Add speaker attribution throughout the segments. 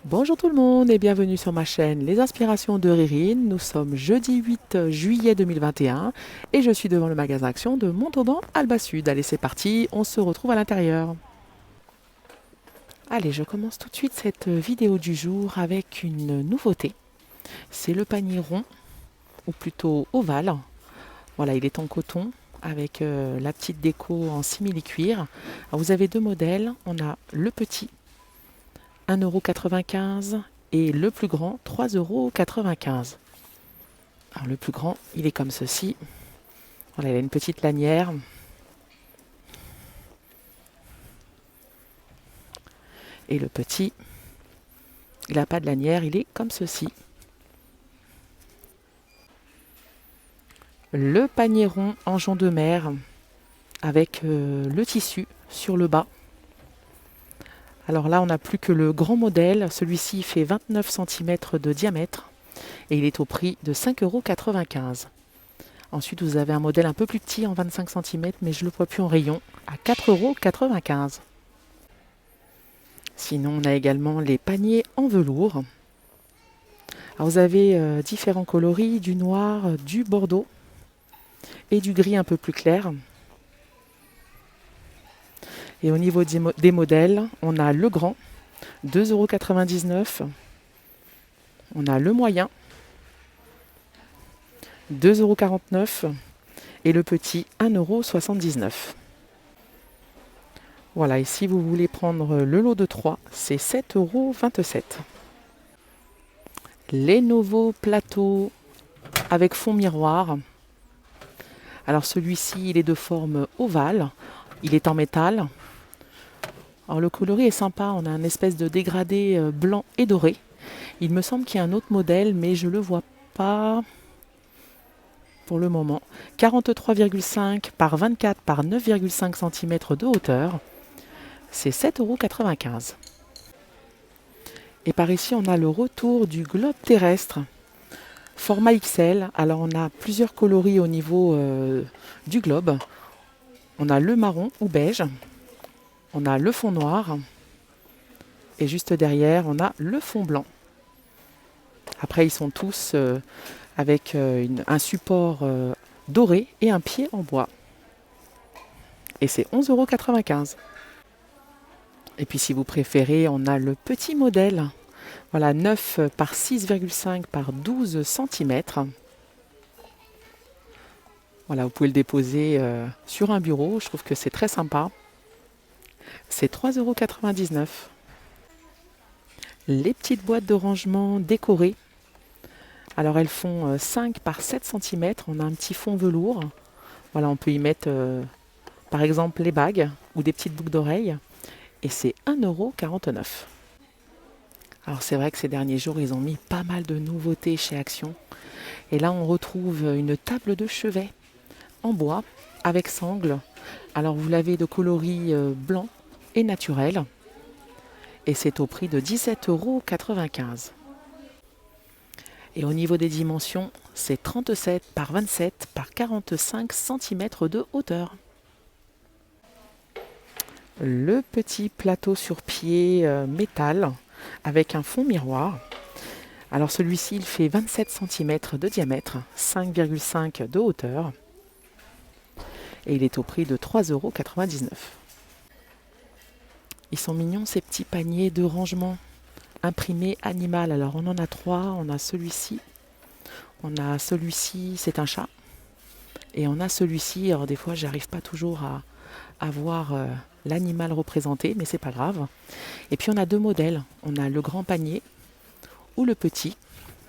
Speaker 1: Bonjour tout le monde et bienvenue sur ma chaîne Les Inspirations de Ririne. Nous sommes jeudi 8 juillet 2021 et je suis devant le magasin Action de Montauban, Alba Sud. Allez, c'est parti, on se retrouve à l'intérieur. Allez, je commence tout de suite cette vidéo du jour avec une nouveauté. C'est le panier rond, ou plutôt ovale. Voilà, il est en coton avec la petite déco en simili-cuir. Alors, vous avez deux modèles. On a le petit 1,95 € et le plus grand 3,95 €. Alors le plus grand, il est comme ceci. Voilà, il a une petite lanière. Et le petit, il n'a pas de lanière, il est comme ceci. Le panier rond en jonc de mer avec le tissu sur le bas. Alors là, on n'a plus que le grand modèle. Celui-ci fait 29 cm de diamètre et il est au prix de 5,95 €. Ensuite, vous avez un modèle un peu plus petit en 25 cm, mais je ne le vois plus en rayon, à 4,95 €. Sinon, on a également les paniers en velours. Alors, vous avez différents coloris, du noir, du bordeaux et du gris un peu plus clair. Et au niveau des modèles, on a le grand, 2,99 €. On a le moyen, 2,49 € et le petit, 1,79 €. Voilà, et si vous voulez prendre le lot de 3, c'est 7,27 €. Les nouveaux plateaux avec fond miroir. Alors celui-ci, il est de forme ovale, il est en métal. Alors le coloris est sympa, on a un espèce de dégradé blanc et doré. Il me semble qu'il y a un autre modèle, mais je ne le vois pas pour le moment. 43,5 par 24 par 9,5 cm de hauteur. C'est 7,95 €. Et par ici, on a le retour du globe terrestre. Format XL. Alors, on a plusieurs coloris au niveau du globe. On a le marron ou beige. On a le fond noir. Et juste derrière, on a le fond blanc. Après, ils sont tous avec un support doré et un pied en bois. Et c'est 11,95 €. Et puis si vous préférez, on a le petit modèle. Voilà, 9 par 6,5 par 12 cm. Voilà, vous pouvez le déposer sur un bureau. Je trouve que c'est très sympa. C'est 3,99 €. Les petites boîtes de rangement décorées. Alors elles font 5 par 7 cm. On a un petit fond velours. Voilà, on peut y mettre par exemple les bagues ou des petites boucles d'oreilles. Et c'est 1,49 €. Alors c'est vrai que ces derniers jours, ils ont mis pas mal de nouveautés chez Action. Et là, on retrouve une table de chevet en bois avec sangle. Alors vous l'avez de coloris blanc et naturel. Et c'est au prix de 17,95 €. Et au niveau des dimensions, c'est 37 par 27 par 45 cm de hauteur. Le petit plateau sur pied métal avec un fond miroir. Alors celui-ci, il fait 27 cm de diamètre, 5,5 de hauteur. Et il est au prix de 3,99 €. Ils sont mignons ces petits paniers de rangement imprimés animal. Alors on en a trois, on a celui-ci, c'est un chat. Et on a celui-ci, alors des fois j'arrive pas toujours à voir l'animal représenté, mais c'est pas grave. Et puis on a deux modèles, on a le grand panier ou le petit,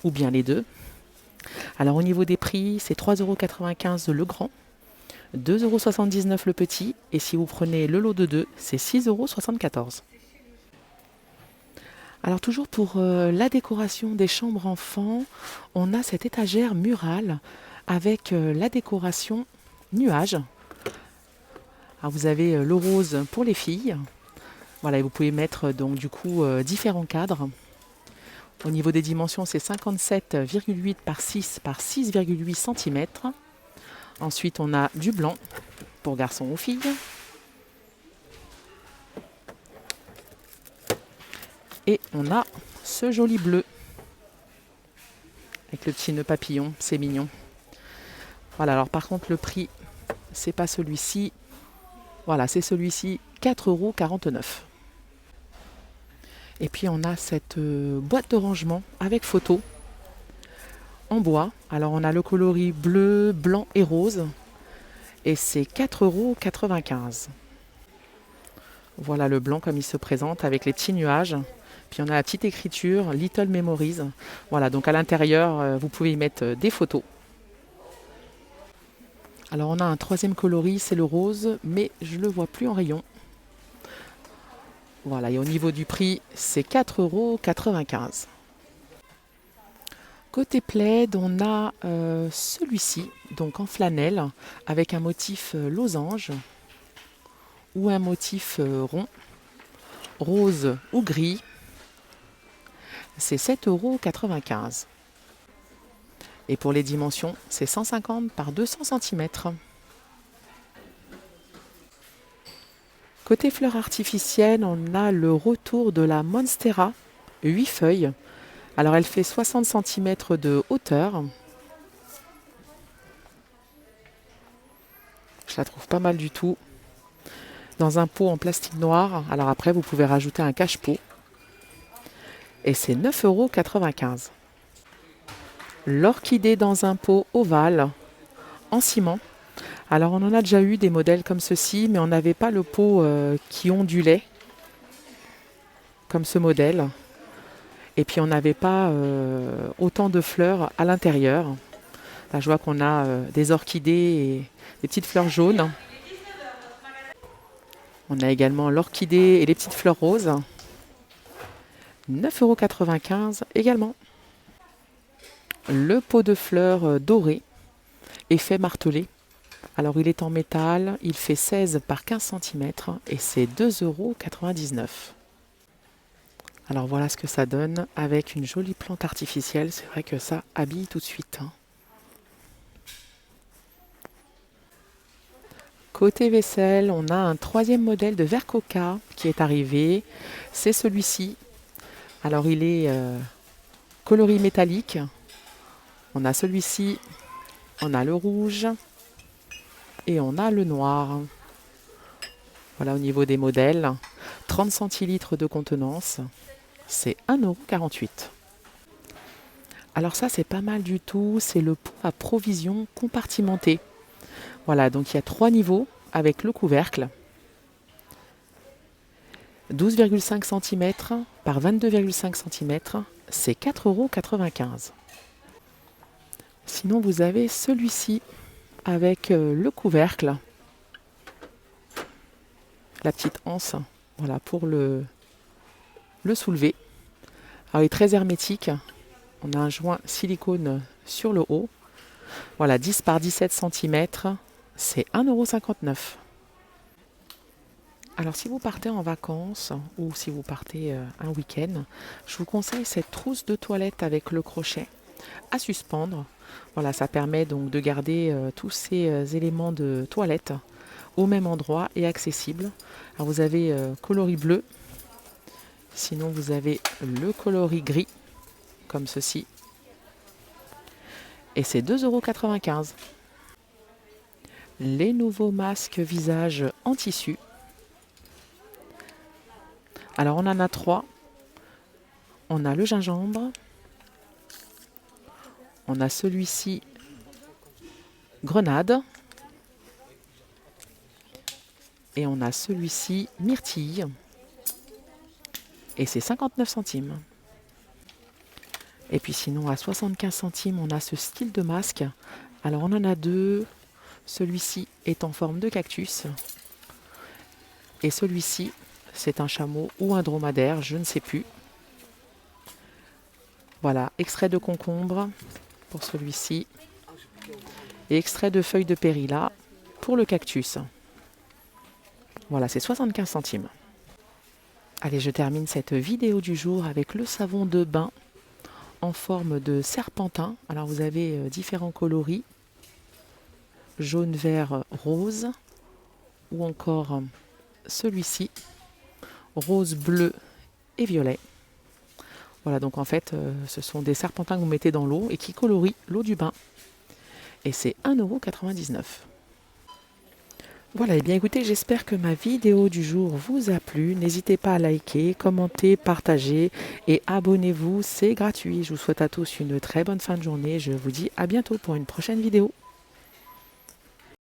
Speaker 1: ou bien les deux. Alors au niveau des prix, c'est 3,95 € le grand, 2,79 € le petit, et si vous prenez le lot de deux, c'est 6,74 €. Alors toujours pour la décoration des chambres enfants, on a cette étagère murale avec la décoration nuage. Alors vous avez le rose pour les filles. Voilà, et vous pouvez mettre donc du coup différents cadres. Au niveau des dimensions, c'est 57,8 par 6 par 6,8 cm. Ensuite, on a du blanc pour garçons ou filles. Et on a ce joli bleu avec le petit nœud papillon, c'est mignon. Voilà, alors par contre le prix, c'est pas celui-ci. Voilà, c'est celui-ci, 4,49 €. Et puis on a cette boîte de rangement avec photo en bois. Alors on a le coloris bleu, blanc et rose. Et c'est 4,95 €. Voilà le blanc comme il se présente avec les petits nuages. Puis on a la petite écriture Little Memories. Voilà, donc à l'intérieur, vous pouvez y mettre des photos. Alors on a un troisième coloris, c'est le rose, mais je ne le vois plus en rayon. Voilà, et au niveau du prix, c'est 4,95 €. Côté plaid, on a celui-ci, donc en flanelle, avec un motif losange ou un motif rond, rose ou gris. C'est 7,95 €. Et pour les dimensions, c'est 150 par 200 cm. Côté fleurs artificielles, on a le retour de la Monstera, 8 feuilles. Alors elle fait 60 cm de hauteur. Je la trouve pas mal du tout. Dans un pot en plastique noir. Alors après, vous pouvez rajouter un cache-pot. Et c'est 9,95 €. L'orchidée dans un pot ovale en ciment. Alors on en a déjà eu des modèles comme ceci, mais on n'avait pas le pot qui ondulait comme ce modèle. Et puis on n'avait pas autant de fleurs à l'intérieur. Là je vois qu'on a des orchidées et des petites fleurs jaunes. On a également l'orchidée et les petites fleurs roses. 9,95 € également. Le pot de fleurs doré, effet martelé. Alors il est en métal, il fait 16 par 15 cm et c'est 2,99 €. Alors voilà ce que ça donne avec une jolie plante artificielle. C'est vrai que ça habille tout de suite. Côté vaisselle, on a un troisième modèle de verre Coca qui est arrivé. C'est celui-ci. Alors il est coloris métallique. On a celui-ci, on a le rouge et on a le noir. Voilà au niveau des modèles. 30 centilitres de contenance, c'est 1,48 €. Alors ça c'est pas mal du tout, c'est le pot à provision compartimenté. Voilà, donc il y a 3 niveaux avec le couvercle. 12,5 cm par 22,5 cm, c'est 4,95 €. Sinon, vous avez celui-ci avec le couvercle, la petite anse, voilà, pour le soulever. Alors, il est très hermétique. On a un joint silicone sur le haut. Voilà, 10 par 17 cm, c'est 1,59 €. Alors, si vous partez en vacances ou si vous partez un week-end, je vous conseille cette trousse de toilette avec le crochet à suspendre. Voilà, ça permet donc de garder tous ces éléments de toilette au même endroit et accessible. Alors vous avez coloris bleu, sinon vous avez le coloris gris, comme ceci. Et c'est 2,95 €. Les nouveaux masques visage en tissu. Alors on en a 3. On a le gingembre. On a celui-ci grenade. Et on a celui-ci myrtille. Et c'est 59 centimes. Et puis sinon à 75 centimes, on a ce style de masque. Alors on en a 2. Celui-ci est en forme de cactus. Et celui-ci, c'est un chameau ou un dromadaire, je ne sais plus. Voilà, extrait de concombre pour celui-ci. Et extrait de feuilles de périlla pour le cactus. Voilà, c'est 75 centimes. Allez, je termine cette vidéo du jour avec le savon de bain en forme de serpentin. Alors vous avez différents coloris. Jaune, vert, rose. Ou encore celui-ci. Rose, bleu et violet. Voilà, donc en fait, ce sont des serpentins que vous mettez dans l'eau et qui colorient l'eau du bain. Et c'est 1,99 €. Voilà, et bien écoutez, j'espère que ma vidéo du jour vous a plu. N'hésitez pas à liker, commenter, partager et abonnez-vous, c'est gratuit. Je vous souhaite à tous une très bonne fin de journée. Je vous dis à bientôt pour une prochaine vidéo.